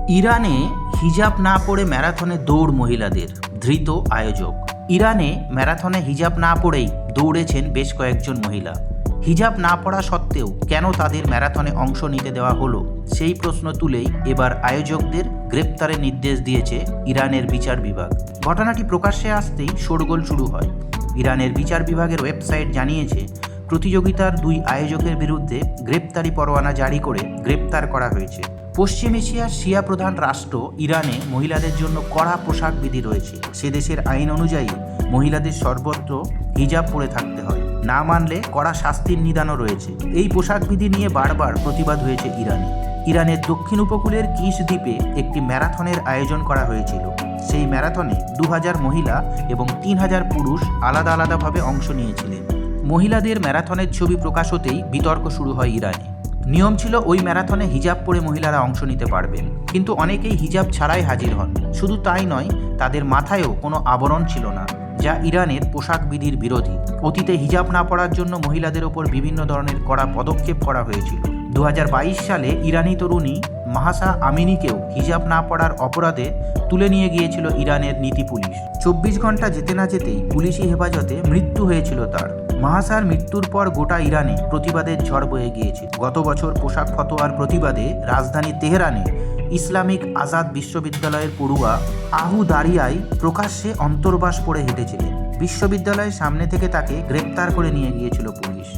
ইরানে হিজাব না পরে ম্যারাথনে দৌড় মহিলাদের, ধৃত আয়োজক। ইরানে ম্যারাথনে হিজাব না পরেই দৌড়েছেন বেশ কয়েকজন মহিলা। হিজাব না পরা সত্ত্বেও কেন তাদের ম্যারাথনে অংশ নিতে দেওয়া হলো, সেই প্রশ্ন তুলেই এবার আয়োজকদের গ্রেপ্তারের নির্দেশ দিয়েছে ইরানের বিচার বিভাগ। ঘটনাটি প্রকাশ্যে আসতেই শোরগোল শুরু হয়। ইরানের বিচার বিভাগের ওয়েবসাইট জানিয়েছে, প্রতিযোগিতার দুই আয়োজকের বিরুদ্ধে গ্রেপ্তারি পরোয়ানা জারি করে গ্রেপ্তার করা হয়েছে। পশ্চিম এশিয়ার শিয়া প্রধান রাষ্ট্র ইরানে মহিলাদের জন্য কড়া পোশাক বিধি রয়েছে। সে দেশের আইন অনুযায়ী মহিলাদের সর্বত্র হিজাব পরে থাকতে হয়, না মানলে কড়া শাস্তির নিদানও রয়েছে। এই পোশাক বিধি নিয়ে বারবার প্রতিবাদ হয়েছে ইরানে। ইরানের দক্ষিণ উপকূলের কিশ দ্বীপে একটি ম্যারাথনের আয়োজন করা হয়েছিল। সেই ম্যারাথনে 2000 মহিলা এবং 3000 পুরুষ আলাদা আলাদাভাবে অংশ নিয়েছিলেন। মহিলাদের ম্যারাথনের ছবি প্রকাশ হতেই বিতর্ক শুরু হয় ইরানে। নিয়ম ছিল ওই ম্যারাথনে হিজাব পরে মহিলারা অংশ নিতে পারবেন, কিন্তু অনেকেই হিজাব ছাড়াই হাজির হন। শুধু তাই নয়, তাদের মাথায়ও কোনো আবরণ ছিল না, যা ইরানের পোশাক বিধির বিরোধী। অতীতে হিজাব না পরার জন্য মহিলাদের ওপর বিভিন্ন ধরনের কড়া পদক্ষেপ করা হয়েছিল। 2022 সালে ইরানি তরুণী মাহসা আমিনিকেও হিজাব না পরার অপরাধে তুলে নিয়ে গিয়েছিল ইরানের নীতি পুলিশ। 24 ঘন্টা যেতে না যেতেই পুলিশি হেফাজতে মৃত্যু হয়েছিল তার। মাহসার মৃত্যুর পর গোটা ইরানে প্রতিবাদের ঝড় বয়ে গিয়েছিল। গত বছর পোশাক ফতোয়ার প্রতিবাদে রাজধানী তেহরানে ইসলামিক আজাদ বিশ্ববিদ্যালয়ের পড়ুয়া আহু দারিয়ায় প্রকাশ্যে অন্তর্বাস পরে হেঁটেছিলেন। বিশ্ববিদ্যালয়ের সামনে থেকে তাকে গ্রেপ্তার করে নিয়ে গিয়েছিল পুলিশ।